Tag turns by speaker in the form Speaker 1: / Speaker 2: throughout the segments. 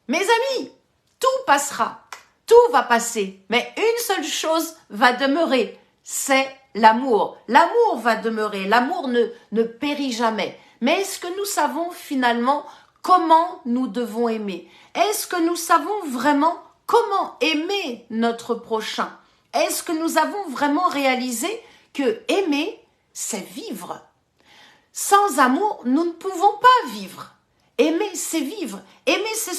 Speaker 1: Mes amis, tout passera, tout va passer, mais une seule chose va demeurer, c'est l'amour. L'amour va demeurer, l'amour ne périt jamais. Mais est-ce que nous savons finalement comment nous devons aimer? Est-ce que nous savons vraiment comment aimer notre prochain? Est-ce que nous avons vraiment réalisé que aimer, c'est vivre? Sans amour, nous ne pouvons pas vivre. Aimer, c'est vivre. Aimer, c'est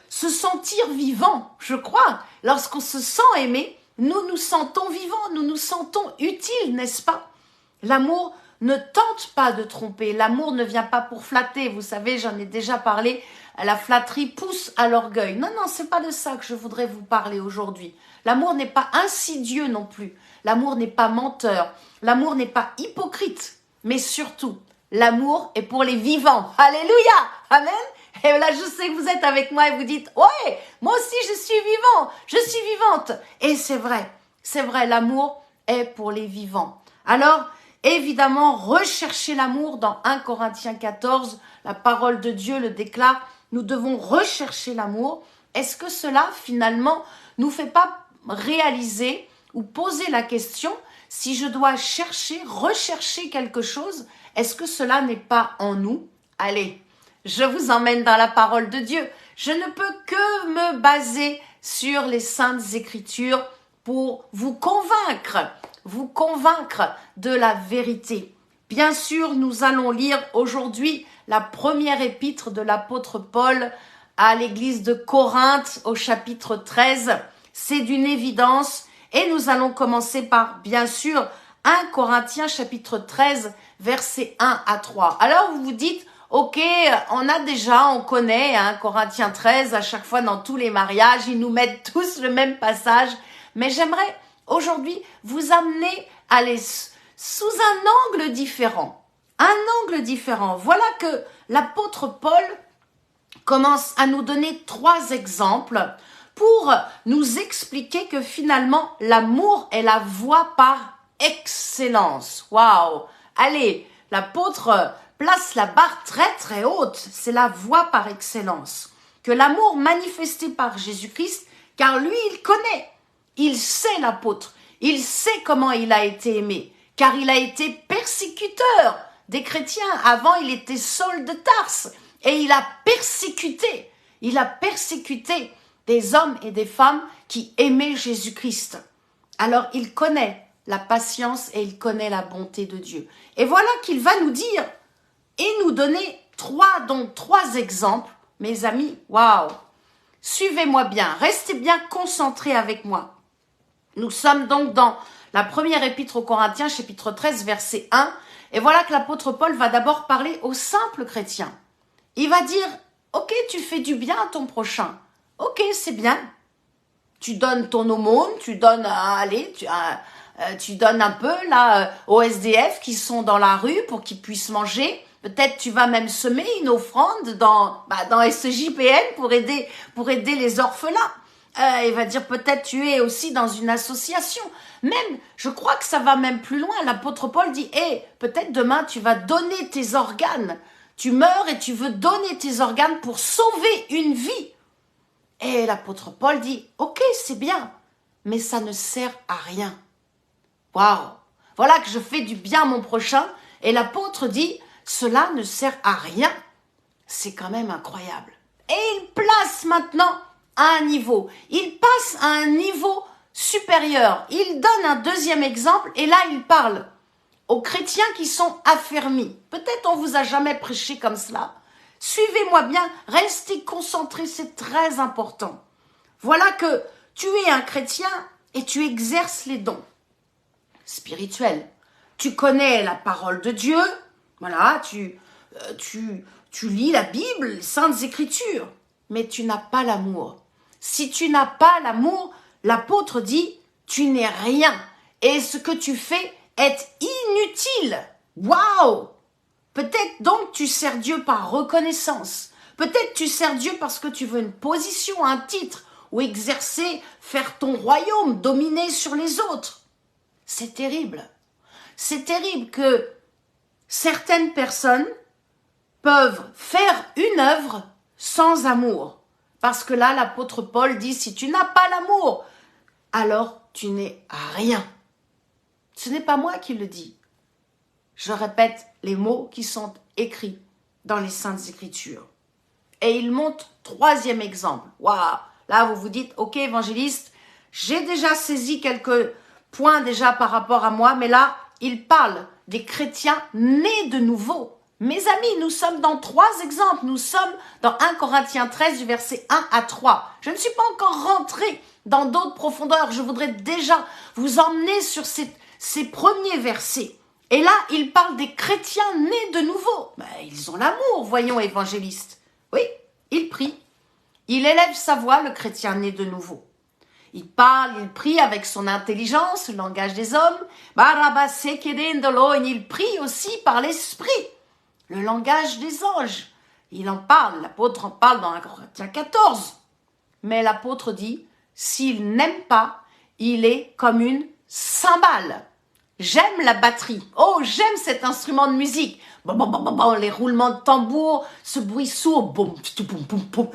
Speaker 1: se sentir vivant, je crois. Lorsqu'on se sent aimé, nous nous sentons vivants, nous nous sentons utiles, n'est-ce pas? L'amour ne tente pas de tromper. L'amour ne vient pas pour flatter. Vous savez, j'en ai déjà parlé. La flatterie pousse à l'orgueil. Non, non, c'est pas de ça que je voudrais vous parler aujourd'hui. L'amour n'est pas insidieux non plus. L'amour n'est pas menteur. L'amour n'est pas hypocrite. Mais surtout, l'amour est pour les vivants. Alléluia! Amen! Et là, je sais que vous êtes avec moi et vous dites, ouais, moi aussi je suis vivant, je suis vivante. Et c'est vrai, l'amour est pour les vivants. Alors, évidemment, rechercher l'amour dans 1 Corinthiens 14, la parole de Dieu le déclare, nous devons rechercher l'amour. Est-ce que cela, finalement, nous fait pas réaliser ou poser la question, si je dois rechercher quelque chose, est-ce que cela n'est pas en nous? Allez, je vous emmène dans la parole de Dieu. Je ne peux que me baser sur les saintes écritures pour vous convaincre de la vérité. Bien sûr, nous allons lire aujourd'hui la première épître de l'apôtre Paul à l'église de Corinthe au chapitre 13. C'est d'une évidence et nous allons commencer par, bien sûr, 1 Corinthiens chapitre 13, versets 1 à 3. Alors vous vous dites, ok, on connaît 1 Corinthiens 13, à chaque fois dans tous les mariages, ils nous mettent tous le même passage, mais j'aimerais aujourd'hui vous amener à aller sous un angle différent. Voilà que l'apôtre Paul commence à nous donner 3 exemples pour nous expliquer que finalement, l'amour est la voie par excellence. Waouh! Allez, l'apôtre place la barre très très haute. C'est la voie par excellence. Que l'amour manifesté par Jésus-Christ, car lui, il connaît. Il sait l'apôtre. Il sait comment il a été aimé. Car il a été persécuteur des chrétiens. Avant, il était Saul de Tarse. Et il a persécuté. Il a persécuté des hommes et des femmes qui aimaient Jésus-Christ. Alors, il connaît la patience et il connaît la bonté de Dieu. Et voilà qu'il va nous dire et nous donner 3 exemples. Mes amis, waouh! Suivez-moi bien, restez bien concentrés avec moi. Nous sommes donc dans la première épître aux Corinthiens, chapitre 13, verset 1. Et voilà que l'apôtre Paul va d'abord parler aux simples chrétiens. Il va dire, ok, tu fais du bien à ton prochain. Ok, c'est bien. Tu donnes ton aumône, tu donnes, tu donnes un peu là aux SDF qui sont dans la rue pour qu'ils puissent manger. Peut-être tu vas même semer une offrande dans SJPN pour aider les orphelins. Il va dire peut-être tu es aussi dans une association. Même, je crois que ça va même plus loin. L'apôtre Paul dit, peut-être demain tu vas donner tes organes. Tu meurs et tu veux donner tes organes pour sauver une vie. Et l'apôtre Paul dit, ok, c'est bien, mais ça ne sert à rien. Waouh! Voilà que je fais du bien à mon prochain. Et l'apôtre dit, cela ne sert à rien. C'est quand même incroyable. Et il place maintenant à un niveau. Il passe à un niveau supérieur. Il donne un deuxième exemple et là il parle aux chrétiens qui sont affermis. Peut-être on vous a jamais prêché comme cela. Suivez-moi bien, restez concentrés, c'est très important. Voilà que tu es un chrétien et tu exerces les dons spirituels. Tu connais la parole de Dieu, voilà, tu lis la Bible, les saintes écritures, mais tu n'as pas l'amour. Si tu n'as pas l'amour, l'apôtre dit, tu n'es rien. Et ce que tu fais est inutile. Waouh! Peut-être donc tu sers Dieu par reconnaissance. Peut-être tu sers Dieu parce que tu veux une position, un titre, ou exercer, faire ton royaume, dominer sur les autres. C'est terrible. C'est terrible que certaines personnes peuvent faire une œuvre sans amour. Parce que là, l'apôtre Paul dit, si tu n'as pas l'amour, alors tu n'es rien. Ce n'est pas moi qui le dis. Je répète les mots qui sont écrits dans les Saintes Écritures. Et il montre troisième exemple. Waouh! Là, vous vous dites, ok, évangéliste, j'ai déjà saisi quelques points déjà par rapport à moi, mais là, il parle des chrétiens nés de nouveau. Mes amis, nous sommes dans 3 exemples. Nous sommes dans 1 Corinthiens 13, du verset 1 à 3. Je ne suis pas encore rentrée dans d'autres profondeurs. Je voudrais déjà vous emmener sur ces premiers versets. Et là, il parle des chrétiens nés de nouveau. Ben, ils ont l'amour, voyons, évangéliste. Oui, il prie. Il élève sa voix, le chrétien né de nouveau. Il parle, il prie avec son intelligence, le langage des hommes. Il prie aussi par l'esprit, le langage des anges. Il en parle, l'apôtre en parle dans 1 Corinthiens 14. Mais l'apôtre dit, s'il n'aime pas, il est comme une cymbale. J'aime la batterie. Oh, j'aime cet instrument de musique. Bon, bon, bon, bon, bon, les roulements de tambour, ce bruit sourd. Boum, boum, boum, boum.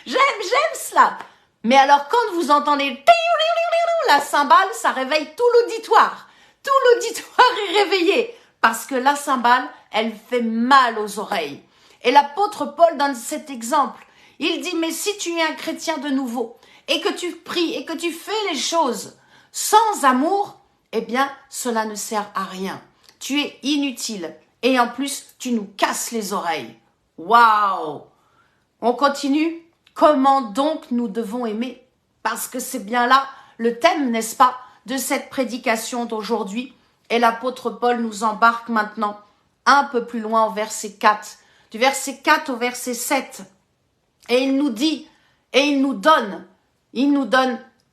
Speaker 1: J'aime cela. Mais alors, quand vous entendez la cymbale, ça réveille tout l'auditoire. Tout l'auditoire est réveillé. Parce que la cymbale, elle fait mal aux oreilles. Et l'apôtre Paul donne cet exemple. Il dit, mais si tu es un chrétien de nouveau, et que tu pries, et que tu fais les choses sans amour, eh bien, cela ne sert à rien. Tu es inutile. Et en plus, tu nous casses les oreilles. Waouh! On continue. Comment donc nous devons aimer? Parce que c'est bien là le thème, n'est-ce pas, de cette prédication d'aujourd'hui. Et l'apôtre Paul nous embarque maintenant un peu plus loin au verset 4. Du verset 4 au verset 7. Et il nous dit, et il nous donne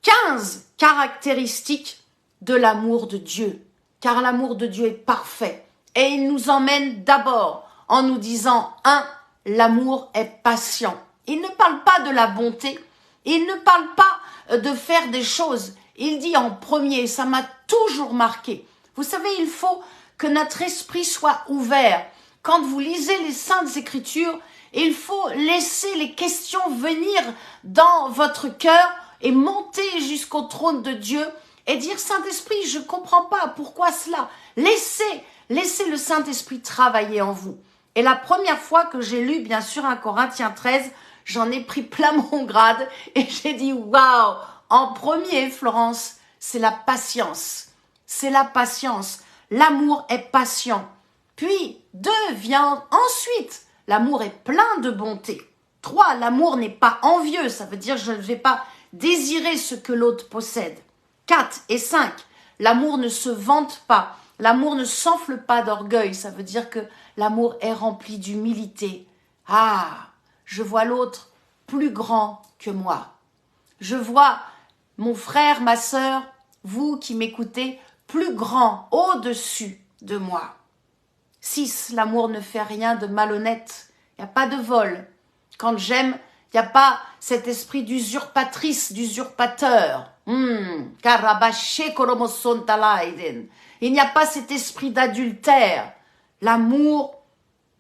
Speaker 1: 15 caractéristiques de l'amour de Dieu. Car l'amour de Dieu est parfait. Et il nous emmène d'abord en nous disant, 1, l'amour est patient. Il ne parle pas de la bonté, il ne parle pas de faire des choses. Il dit en premier, ça m'a toujours marqué. Vous savez, il faut que notre esprit soit ouvert. Quand vous lisez les Saintes Écritures, il faut laisser les questions venir dans votre cœur et monter jusqu'au trône de Dieu et dire, Saint-Esprit, je ne comprends pas, pourquoi cela? Laissez le Saint-Esprit travailler en vous. Et la première fois que j'ai lu, bien sûr, 1 Corinthiens 13, j'en ai pris plein mon grade et j'ai dit, waouh, en premier, Florence, c'est la patience. C'est la patience. L'amour est patient. Puis, 2 vient ensuite. L'amour est plein de bonté. 3, l'amour n'est pas envieux. Ça veut dire, je ne vais pas désirer ce que l'autre possède. 4 et 5, l'amour ne se vante pas. L'amour ne s'enfle pas d'orgueil. Ça veut dire que l'amour est rempli d'humilité. Ah, je vois l'autre plus grand que moi. Je vois mon frère, ma sœur, vous qui m'écoutez, plus grand, au-dessus de moi. 6, l'amour ne fait rien de malhonnête. Il n'y a pas de vol. Quand j'aime, il n'y a pas cet esprit d'usurpatrice, d'usurpateur. Il n'y a pas cet esprit d'adultère. L'amour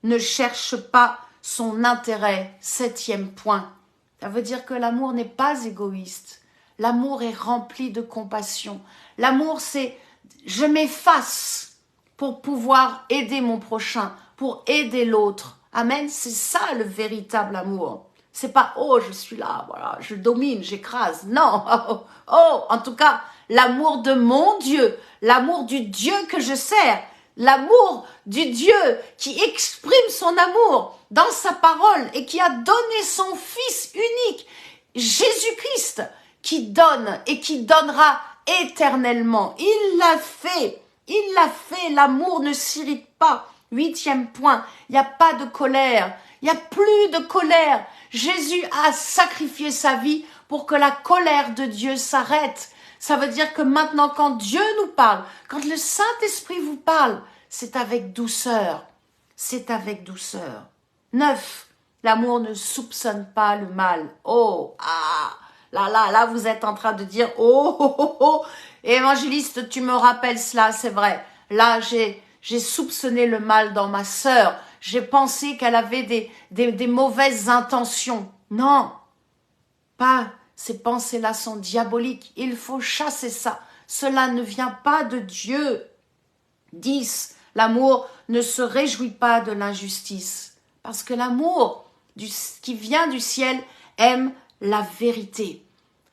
Speaker 1: ne cherche pas son intérêt. 7e point. Ça veut dire que l'amour n'est pas égoïste. L'amour est rempli de compassion. L'amour, c'est je m'efface pour pouvoir aider mon prochain, pour aider l'autre. Amen. C'est ça le véritable amour. C'est pas, oh, je suis là, voilà, je domine, j'écrase. Non. En tout cas, l'amour de mon Dieu, l'amour du Dieu que je sers, l'amour du Dieu qui exprime son amour dans sa parole et qui a donné son Fils unique, Jésus-Christ, qui donne et qui donnera éternellement. Il l'a fait, l'amour ne s'irrite pas. 8e point, il n'y a pas de colère, il n'y a plus de colère. Jésus a sacrifié sa vie pour que la colère de Dieu s'arrête. Ça veut dire que maintenant, quand Dieu nous parle, quand le Saint-Esprit vous parle, c'est avec douceur. C'est avec douceur. 9. L'amour ne soupçonne pas le mal. Oh, ah, là, vous êtes en train de dire, oh. Évangéliste, tu me rappelles cela, c'est vrai. Là, j'ai soupçonné le mal dans ma sœur. J'ai pensé qu'elle avait des mauvaises intentions. Non, pas ces pensées-là sont diaboliques. Il faut chasser ça. Cela ne vient pas de Dieu. 10. L'amour ne se réjouit pas de l'injustice. Parce que l'amour qui vient du ciel aime la vérité.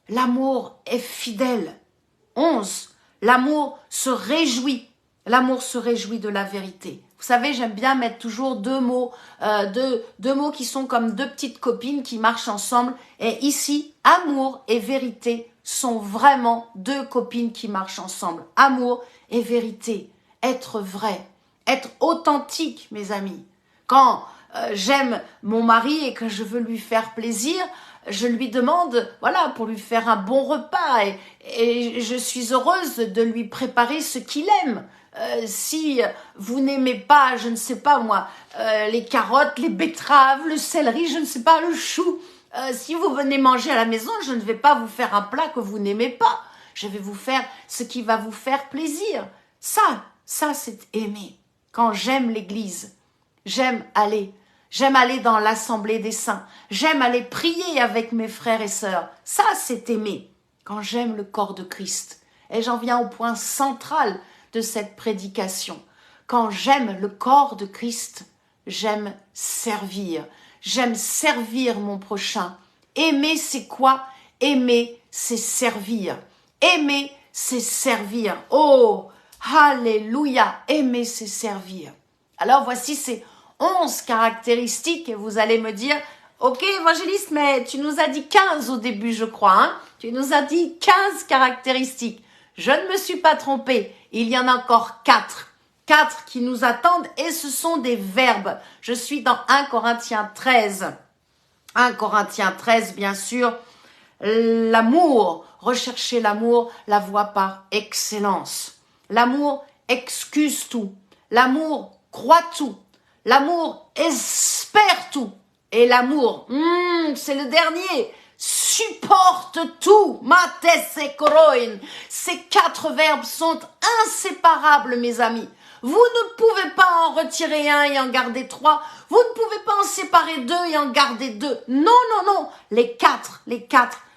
Speaker 1: L'amour est fidèle. 11. L'amour se réjouit. L'amour se réjouit de la vérité. Vous savez, j'aime bien mettre toujours deux mots qui sont comme deux petites copines qui marchent ensemble. Et ici, amour et vérité sont vraiment deux copines qui marchent ensemble. Amour et vérité. Être vrai, être authentique, mes amis. Quand j'aime mon mari et que je veux lui faire plaisir, je lui demande, voilà, pour lui faire un bon repas et je suis heureuse de lui préparer ce qu'il aime. Si vous n'aimez pas, je ne sais pas moi, les carottes, les betteraves, le céleri, je ne sais pas, le chou, si vous venez manger à la maison, je ne vais pas vous faire un plat que vous n'aimez pas. Je vais vous faire ce qui va vous faire plaisir. Ça c'est aimer. Quand j'aime l'église, j'aime aller dans l'assemblée des saints. J'aime aller prier avec mes frères et sœurs. Ça, c'est aimer. Quand j'aime le corps de Christ. Et j'en viens au point central de cette prédication. Quand j'aime le corps de Christ, j'aime servir. J'aime servir mon prochain. Aimer, c'est quoi? Aimer, c'est servir. Aimer, c'est servir. Oh, alléluia. Aimer, c'est servir. Alors, voici ces 11 caractéristiques et vous allez me dire, ok évangéliste, mais tu nous as dit 15 au début, je crois. Hein? Tu nous as dit 15 caractéristiques. Je ne me suis pas trompée. Il y en a encore 4. 4 qui nous attendent et ce sont des verbes. Je suis dans 1 Corinthiens 13. 1 Corinthiens 13, bien sûr. L'amour, rechercher l'amour, la voie par excellence. L'amour excuse tout. L'amour croit tout. L'amour espère tout. Et l'amour, c'est le dernier, supporte tout. Ces 4 verbes sont inséparables, mes amis. Vous ne pouvez pas en retirer un et en garder 3. Vous ne pouvez pas en séparer 2 et en garder 2. Non, non, non. Les 4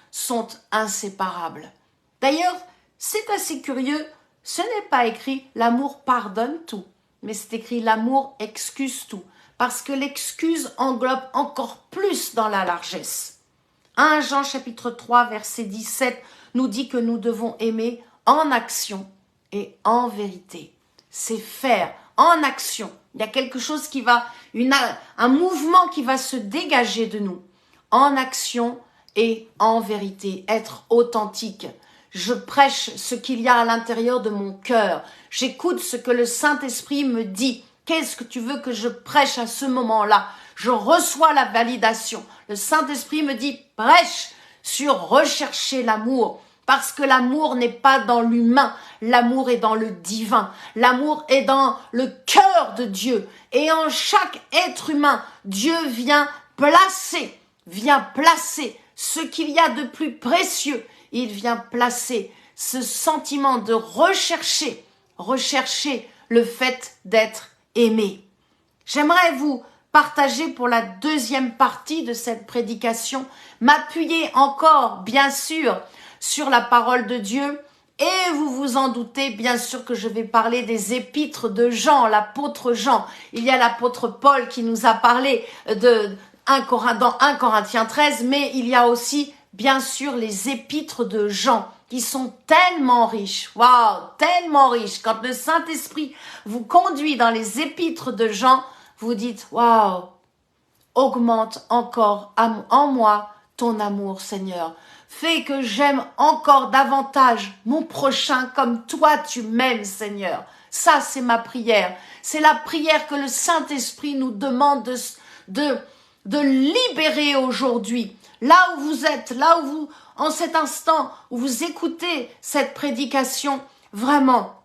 Speaker 1: sont inséparables. D'ailleurs, c'est assez curieux. Ce n'est pas écrit « l'amour pardonne tout ». Mais c'est écrit « l'amour excuse tout ». Parce que l'excuse englobe encore plus dans la largesse. 1 Jean chapitre 3 verset 17 nous dit que nous devons aimer en action et en vérité. C'est faire en action. Il y a quelque chose qui va, un mouvement qui va se dégager de nous. En action et en vérité. Être authentique. Je prêche ce qu'il y a à l'intérieur de mon cœur. J'écoute ce que le Saint-Esprit me dit. Qu'est-ce que tu veux que je prêche à ce moment-là? Je reçois la validation. Le Saint-Esprit me dit, prêche sur rechercher l'amour. Parce que l'amour n'est pas dans l'humain. L'amour est dans le divin. L'amour est dans le cœur de Dieu. Et en chaque être humain, Dieu vient placer ce qu'il y a de plus précieux. Il vient placer ce sentiment de rechercher le fait d'être aimé. J'aimerais vous partager pour la deuxième partie de cette prédication, m'appuyer encore, bien sûr, sur la parole de Dieu. Et vous vous en doutez, bien sûr que je vais parler des épîtres de Jean, l'apôtre Jean. Il y a l'apôtre Paul qui nous a parlé dans 1 Corinthiens 13, mais il y a aussi, bien sûr, les épîtres de Jean qui sont tellement riches. Waouh, tellement riches. Quand le Saint-Esprit vous conduit dans les épîtres de Jean, vous dites, waouh, augmente encore en moi ton amour, Seigneur. Fais que j'aime encore davantage mon prochain comme toi tu m'aimes, Seigneur. Ça, c'est ma prière. C'est la prière que le Saint-Esprit nous demande de libérer aujourd'hui. Là où vous êtes, en cet instant où vous écoutez cette prédication, vraiment,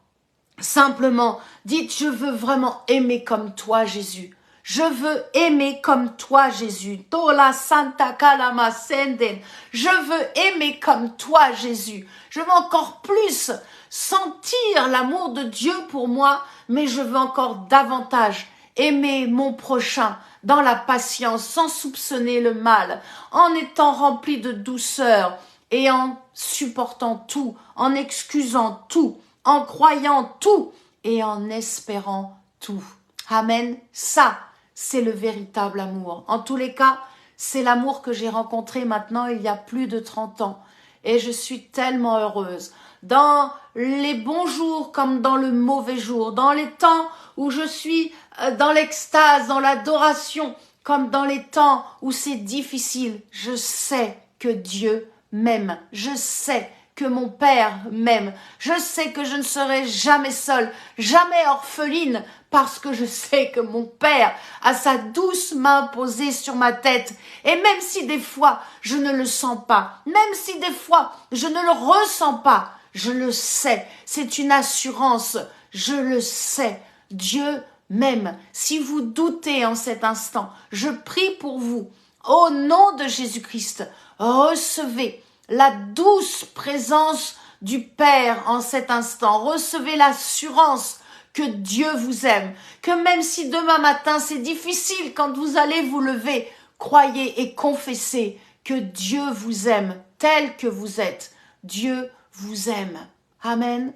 Speaker 1: simplement, dites, je veux vraiment aimer comme toi, Jésus. Je veux aimer comme toi, Jésus. Tola Santa Kalama Senden. Je veux aimer comme toi, Jésus. Je veux encore plus sentir l'amour de Dieu pour moi, mais je veux encore davantage aimer mon prochain dans la patience, sans soupçonner le mal, en étant rempli de douceur et en supportant tout, en excusant tout, en croyant tout et en espérant tout. Amen. Ça, c'est le véritable amour. En tous les cas, c'est l'amour que j'ai rencontré maintenant il y a plus de 30 ans. Et je suis tellement heureuse. Dans les bons jours comme dans le mauvais jour, dans les temps où je suis dans l'extase, dans l'adoration, comme dans les temps où c'est difficile, je sais que Dieu m'aime. Je sais que mon Père m'aime. Je sais que je ne serai jamais seule, jamais orpheline, parce que je sais que mon Père a sa douce main posée sur ma tête. Et même si des fois je ne le sens pas, même si des fois je ne le ressens pas, je le sais. C'est une assurance. Je le sais. Dieu m'aime. Si vous doutez en cet instant, je prie pour vous. Au nom de Jésus-Christ, recevez la douce présence du Père en cet instant. Recevez l'assurance que Dieu vous aime, que même si demain matin c'est difficile quand vous allez vous lever, croyez et confessez que Dieu vous aime tel que vous êtes. Dieu vous aime. Amen.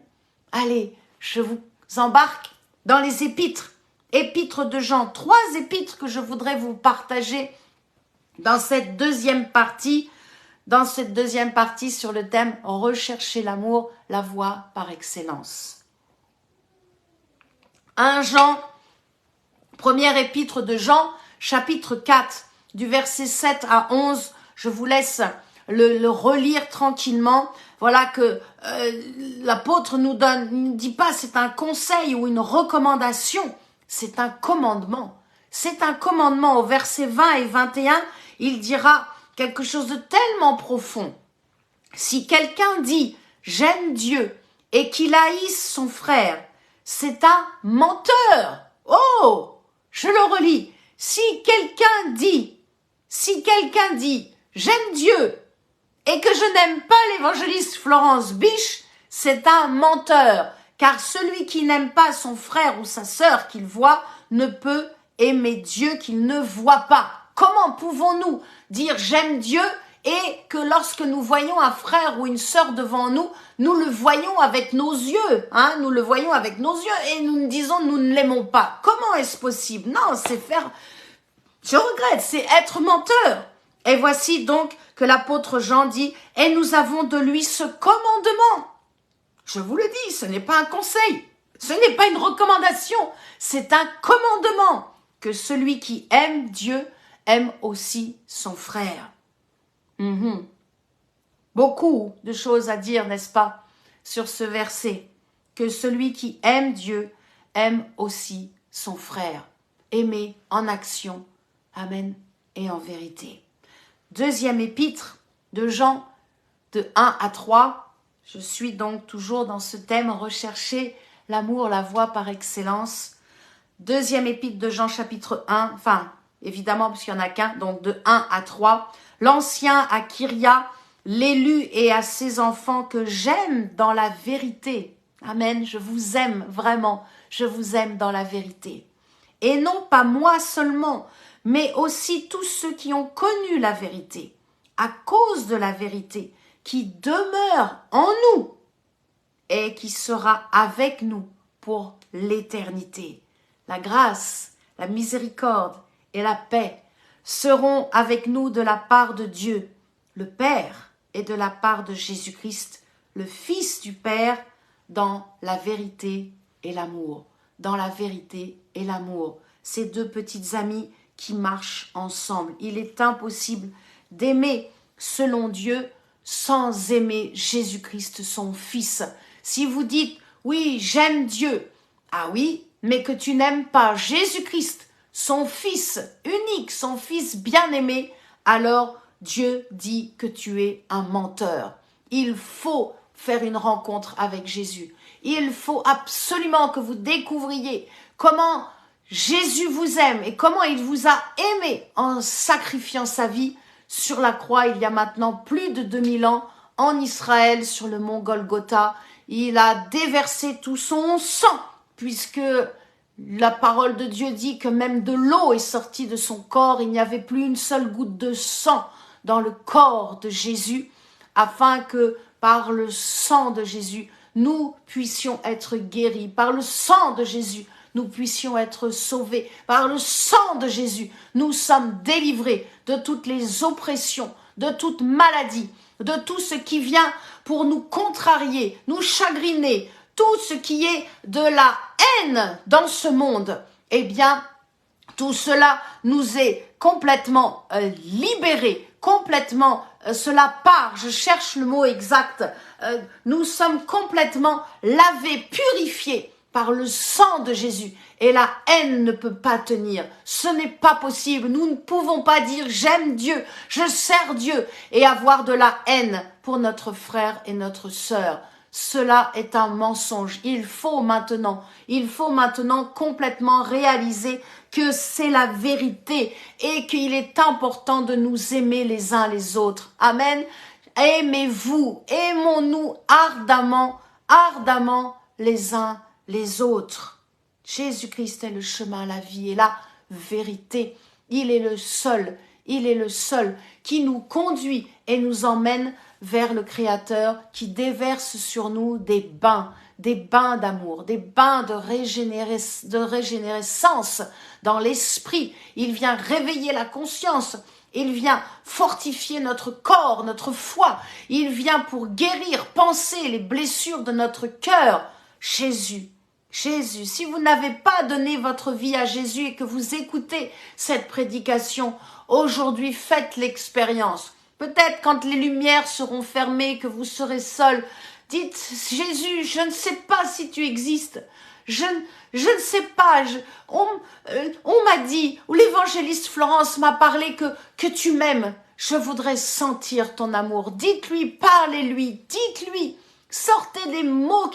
Speaker 1: Allez, je vous embarque dans les épîtres. Épîtres de Jean, 3 épîtres que je voudrais vous partager dans cette deuxième partie sur le thème « Rechercher l'amour, la voie par excellence ». 1 Jean, première épître de Jean, chapitre 4, du verset 7 à 11. Je vous laisse le relire tranquillement. Voilà que l'apôtre nous dit pas c'est un conseil ou une recommandation, c'est un commandement. C'est un commandement. Au verset 20 et 21, il dira quelque chose de tellement profond. Si quelqu'un dit « j'aime Dieu » et qu'il haïsse son frère, c'est un menteur. Oh, je le relis. Si quelqu'un dit « j'aime Dieu » et que je n'aime pas l'évangéliste Florence Biche, c'est un menteur. Car celui qui n'aime pas son frère ou sa sœur qu'il voit ne peut aimer Dieu qu'il ne voit pas. Comment pouvons-nous dire j'aime Dieu et que lorsque nous voyons un frère ou une sœur devant nous, nous le voyons avec nos yeux, nous le voyons avec nos yeux et nous nous disons nous ne l'aimons pas. Comment est-ce possible? Non, c'est faire, je regrette, c'est être menteur. Et voici donc que l'apôtre Jean dit, et nous avons de lui ce commandement. Je vous le dis, ce n'est pas un conseil, ce n'est pas une recommandation, c'est un commandement que celui qui aime Dieu aime aussi son frère. Beaucoup de choses à dire, n'est-ce pas, sur ce verset, que celui qui aime Dieu aime aussi son frère. Aimer en action, amen, et en vérité. Deuxième épître de Jean, de 1 à 3. Je suis donc toujours dans ce thème, rechercher l'amour, la voie par excellence. Deuxième épître de Jean, chapitre 1, évidemment, parce qu'il n'y en a qu'un, donc de 1 à 3. L'ancien à Kyria, l'élu et à ses enfants que j'aime dans la vérité. Amen, je vous aime vraiment, je vous aime dans la vérité. Et non pas moi seulement, mais aussi tous ceux qui ont connu la vérité, à cause de la vérité, qui demeure en nous et qui sera avec nous pour l'éternité. La grâce, la miséricorde et la paix seront avec nous de la part de Dieu, le Père, et de la part de Jésus-Christ, le Fils du Père, dans la vérité et l'amour. Dans la vérité et l'amour. Ces deux petites amies qui marchent ensemble. Il est impossible d'aimer selon Dieu sans aimer Jésus-Christ, son Fils. Si vous dites, oui, j'aime Dieu, ah oui, mais que tu n'aimes pas Jésus-Christ, son Fils unique, son Fils bien-aimé, alors Dieu dit que tu es un menteur. Il faut faire une rencontre avec Jésus. Il faut absolument que vous découvriez comment Jésus vous aime et comment il vous a aimé en sacrifiant sa vie sur la croix il y a maintenant plus de 2000 ans en Israël sur le mont Golgotha. Il a déversé tout son sang puisque La parole de Dieu dit que même de l'eau est sortie de son corps. Il n'y avait plus une seule goutte de sang dans le corps de Jésus, afin que par le sang de Jésus, nous puissions être guéris. Par le sang de Jésus, nous puissions être sauvés. Par le sang de Jésus, nous sommes délivrés de toutes les oppressions, de toute maladie, de tout ce qui vient pour nous contrarier, nous chagriner, tout ce qui est de la haine dans ce monde. Eh bien, tout cela nous est complètement libéré, complètement, cela part, je cherche le mot exact, nous sommes complètement lavés, purifiés par le sang de Jésus. Et la haine ne peut pas tenir. Ce n'est pas possible. Nous ne pouvons pas dire j'aime Dieu, je sers Dieu et avoir de la haine pour notre frère et notre sœur. Cela est un mensonge. Il faut maintenant complètement réaliser que c'est la vérité et qu'il est important de nous aimer les uns les autres. Amen. Aimez-vous, aimons-nous ardemment, ardemment les uns les autres. Jésus-Christ est le chemin, la vie et la vérité. Il est le seul qui nous conduit et nous emmène vers le Créateur, qui déverse sur nous des bains d'amour, des bains de régénérescence dans l'esprit. Il vient réveiller la conscience. Il vient fortifier notre corps, notre foi. Il vient pour guérir, panser les blessures de notre cœur. Jésus, si vous n'avez pas donné votre vie à Jésus et que vous écoutez cette prédication, aujourd'hui faites l'expérience. Peut-être quand les lumières seront fermées, que vous serez seul, dites Jésus, je ne sais pas si tu existes. Je ne sais pas, on m'a dit, ou l'évangéliste Florence m'a parlé que tu m'aimes. Je voudrais sentir ton amour. Dites-lui, parlez-lui, dites-lui, sortez des mots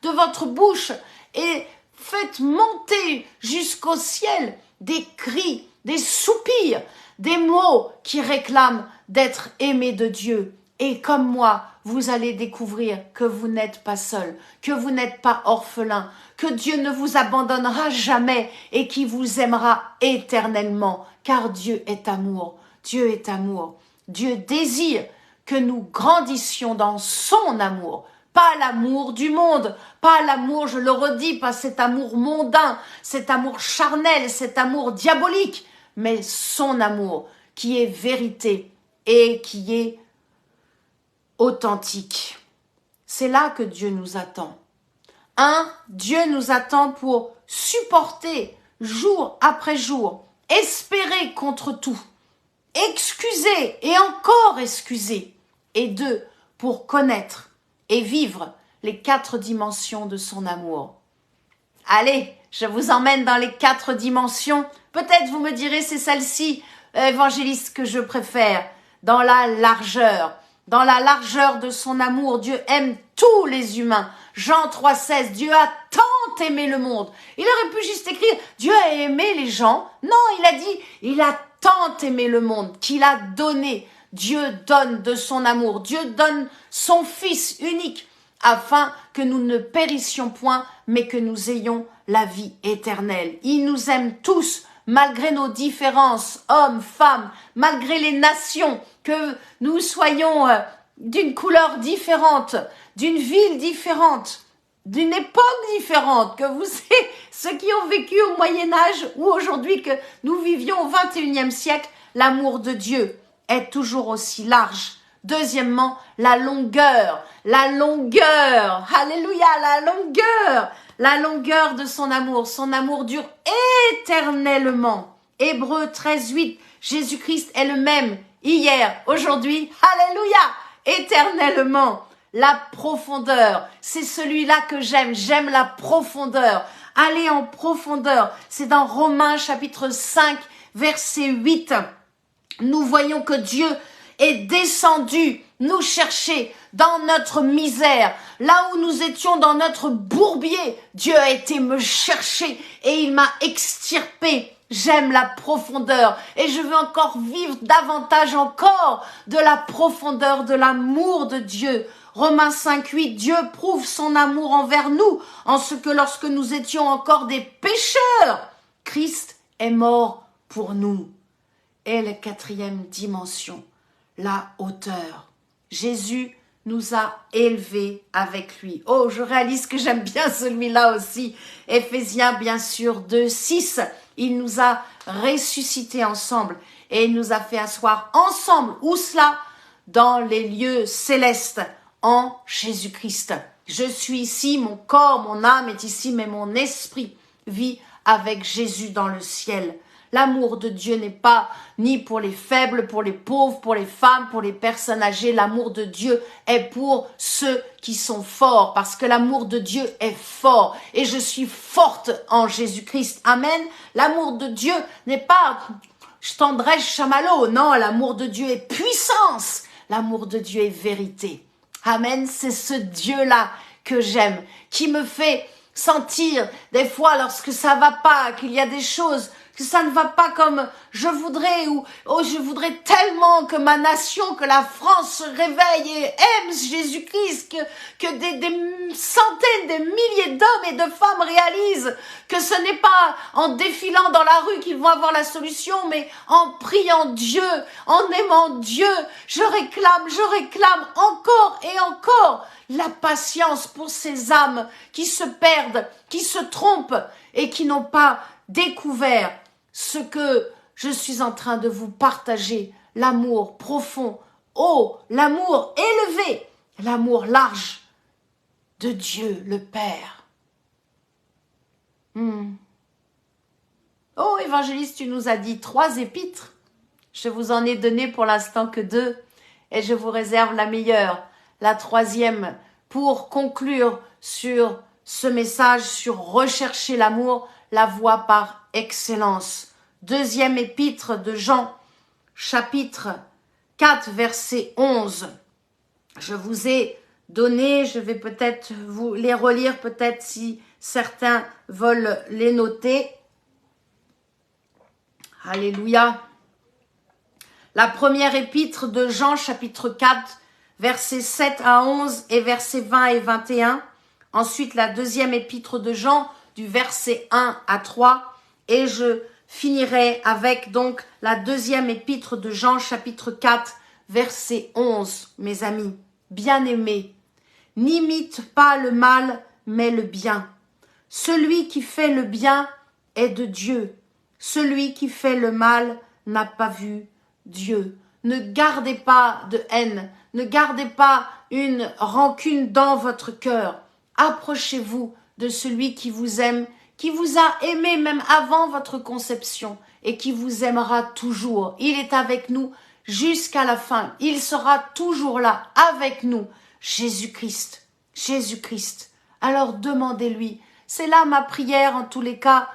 Speaker 1: de votre bouche et faites monter jusqu'au ciel des cris, des soupirs, des mots qui réclament d'être aimés de Dieu. Et comme moi, vous allez découvrir que vous n'êtes pas seul, que vous n'êtes pas orphelin, que Dieu ne vous abandonnera jamais et qu'il vous aimera éternellement, car Dieu est amour. Dieu est amour. Dieu désire que nous grandissions dans son amour. Pas l'amour du monde, pas l'amour, je le redis, pas cet amour mondain, cet amour charnel, cet amour diabolique, mais son amour qui est vérité et qui est authentique. C'est là que Dieu nous attend. Dieu nous attend pour supporter jour après jour, espérer contre tout, excuser et encore excuser. Et 2, pour connaître et vivre les 4 dimensions de son amour. Allez, je vous emmène dans les 4 dimensions. Peut-être vous me direz, c'est celle-ci, évangéliste, que je préfère. Dans la largeur de son amour. Dieu aime tous les humains. Jean 3,16, Dieu a tant aimé le monde. Il aurait pu juste écrire, Dieu a aimé les gens. Non, il a dit, il a tant aimé le monde qu'il a donné. Dieu donne de son amour. Dieu donne son Fils unique afin que nous ne périssions point, mais que nous ayons la vie éternelle. Il nous aime tous, malgré nos différences, hommes, femmes, malgré les nations, que nous soyons d'une couleur différente, d'une ville différente, d'une époque différente, que vous savez, ceux qui ont vécu au Moyen-Âge ou aujourd'hui que nous vivions au XXIe siècle, l'amour de Dieu est toujours aussi large. Deuxièmement, la longueur, alléluia, la longueur de son amour dure éternellement. Hébreux 13:8, Jésus-Christ est le même hier, aujourd'hui, alléluia, éternellement. La profondeur, c'est celui-là que j'aime la profondeur. Aller en profondeur, c'est dans Romains chapitre 5, verset 8. Nous voyons que Dieu est descendu nous chercher dans notre misère. Là où nous étions dans notre bourbier, Dieu a été me chercher et il m'a extirpé J'aime la profondeur et je veux encore vivre davantage encore de la profondeur de l'amour de Dieu. Romains 5:8, Dieu prouve son amour envers nous en ce que lorsque nous étions encore des pécheurs, Christ est mort pour nous. Et la quatrième dimension, la hauteur. Jésus nous a élevés avec lui. Oh, je réalise que j'aime bien celui-là aussi. Éphésiens, bien sûr, 2:6. Il nous a ressuscités ensemble et il nous a fait asseoir ensemble. Où cela? Dans les lieux célestes, en Jésus-Christ. Je suis ici, mon corps, mon âme est ici, mais mon esprit vit avec Jésus dans le ciel. L'amour de Dieu n'est pas ni pour les faibles, pour les pauvres, pour les femmes, pour les personnes âgées. L'amour de Dieu est pour ceux qui sont forts, parce que l'amour de Dieu est fort. Et je suis forte en Jésus-Christ. Amen. L'amour de Dieu n'est pas tendresse, chamallow. Non, l'amour de Dieu est puissance. L'amour de Dieu est vérité. Amen. C'est ce Dieu-là que j'aime, qui me fait sentir des fois lorsque ça va pas, qu'il y a des choses que ça ne va pas comme je voudrais, ou oh, je voudrais tellement que ma nation, que la France se réveille et aime Jésus-Christ, que des centaines, des milliers d'hommes et de femmes réalisent que ce n'est pas en défilant dans la rue qu'ils vont avoir la solution, mais en priant Dieu, en aimant Dieu. Je réclame encore et encore la patience pour ces âmes qui se perdent, qui se trompent et qui n'ont pas découvert ce que je suis en train de vous partager, l'amour profond, l'amour élevé, l'amour large de Dieu le Père. Oh, évangéliste, tu nous as dit 3 épîtres. Je vous en ai donné pour l'instant que 2 et je vous réserve la meilleure, la 3e, pour conclure sur ce message, sur rechercher l'amour, la voie par excellence. 2e épître de Jean, chapitre 4, verset 11. Je vous ai donné, je vais peut-être vous les relire, peut-être si certains veulent les noter. Alléluia. La première épître de Jean, chapitre 4, versets 7 à 11 et versets 20 et 21. Ensuite, la 2e épître de Jean, du verset 1 à 3. Et je finirai avec donc la 2e épître de Jean, chapitre 4, verset 11. Mes amis, bien-aimés, n'imite pas le mal, mais le bien. Celui qui fait le bien est de Dieu. Celui qui fait le mal n'a pas vu Dieu. Ne gardez pas de haine, ne gardez pas une rancune dans votre cœur. Approchez-vous de celui qui vous aime, qui vous a aimé même avant votre conception et qui vous aimera toujours. Il est avec nous jusqu'à la fin. Il sera toujours là avec nous. Jésus-Christ, Jésus-Christ. Alors demandez-lui. C'est là ma prière en tous les cas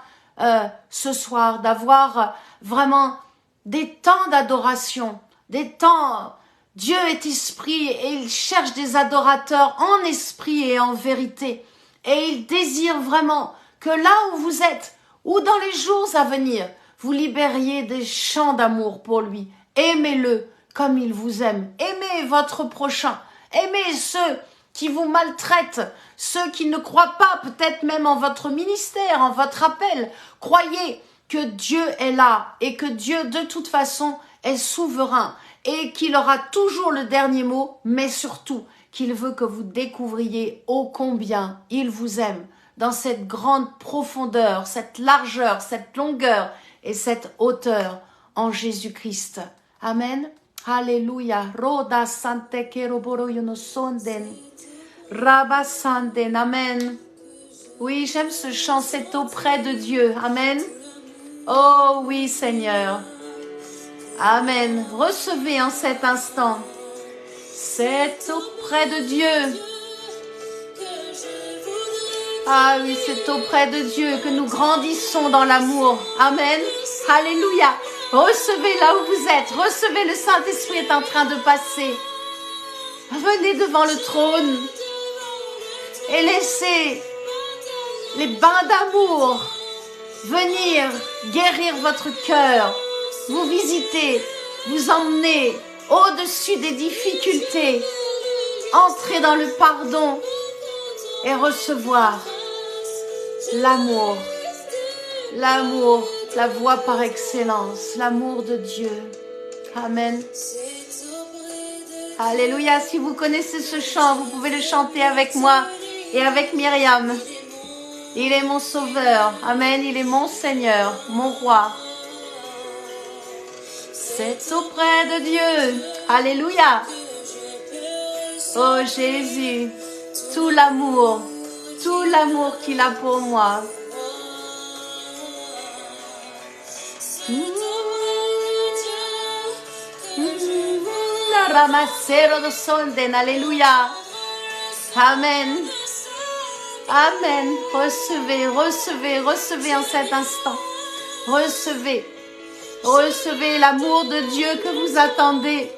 Speaker 1: ce soir, d'avoir vraiment des temps d'adoration, des temps. Dieu est esprit et il cherche des adorateurs en esprit et en vérité. Et il désire vraiment que là où vous êtes, ou dans les jours à venir, vous libériez des chants d'amour pour lui. Aimez-le comme il vous aime. Aimez votre prochain. Aimez ceux qui vous maltraitent, ceux qui ne croient pas peut-être même en votre ministère, en votre appel. Croyez que Dieu est là et que Dieu de toute façon est souverain et qu'il aura toujours le dernier mot, mais surtout qu'il veut que vous découvriez ô combien il vous aime dans cette grande profondeur, cette largeur, cette longueur et cette hauteur en Jésus-Christ. Amen. Alléluia. Roda sante keroboro yonosonden. Rabasanden. Amen. Oui, j'aime ce chant, c'est auprès de Dieu. Amen. Oh oui, Seigneur. Amen. Recevez en cet instant. C'est auprès de Dieu. Ah oui, c'est auprès de Dieu que nous grandissons dans l'amour. Amen. Alléluia. Recevez là où vous êtes. Recevez, le Saint-Esprit est en train de passer. Venez devant le trône et laissez les bains d'amour venir guérir votre cœur, vous visiter, vous emmener au-dessus des difficultés, entrer dans le pardon et recevoir l'amour, l'amour, la voie par excellence, l'amour de Dieu. Amen. Alléluia, si vous connaissez ce chant, vous pouvez le chanter avec moi et avec Myriam. Il est mon sauveur, amen, il est mon Seigneur, mon roi. C'est auprès de Dieu, alléluia. Oh Jésus, tout l'amour qu'il a pour moi. Ramasero do solden, alléluia. Amen. Amen. Recevez, recevez, recevez en cet instant. Recevez. Recevez l'amour de Dieu que vous attendez.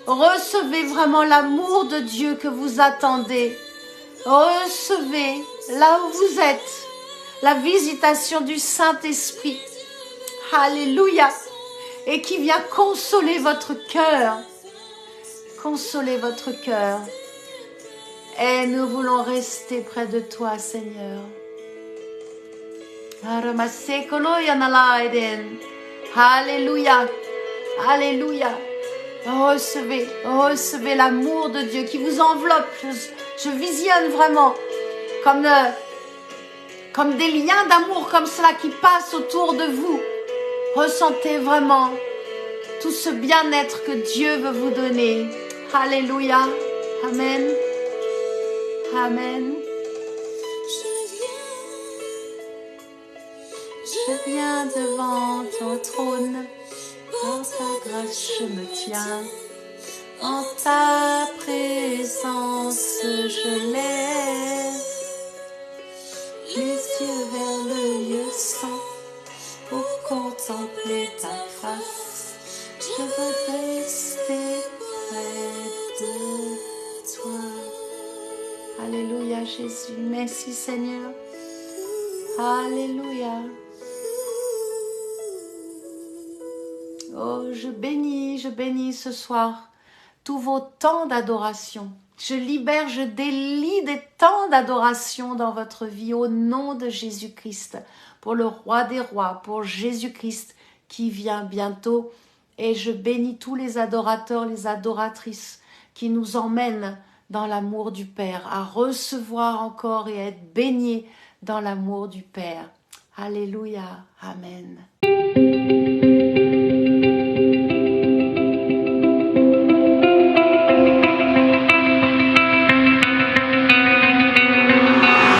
Speaker 1: Recevez vraiment l'amour de Dieu que vous attendez. Recevez là où vous êtes la visitation du Saint-Esprit. Alléluia. Et qui vient consoler votre cœur. Consoler votre cœur. Et nous voulons rester près de toi, Seigneur. Alléluia. Alléluia. Recevez, recevez l'amour de Dieu qui vous enveloppe. Je visionne vraiment comme des liens d'amour comme cela qui passent autour de vous. Ressentez vraiment tout ce bien-être que Dieu veut vous donner. Alléluia. Amen. Amen. Je viens devant ton trône. Dans ta grâce je me tiens. En ta présence je lève les yeux vers le lieu saint pour contempler ta face. Je veux rester près de toi. Alléluia Jésus, merci Seigneur. Alléluia. Oh, je bénis ce soir tous vos temps d'adoration. Je libère, je délie des temps d'adoration dans votre vie au nom de Jésus-Christ, pour le roi des rois, pour Jésus-Christ qui vient bientôt. Et je bénis tous les adorateurs, les adoratrices qui nous emmènent dans l'amour du Père, à recevoir encore et à être baignés dans l'amour du Père. Alléluia. Amen.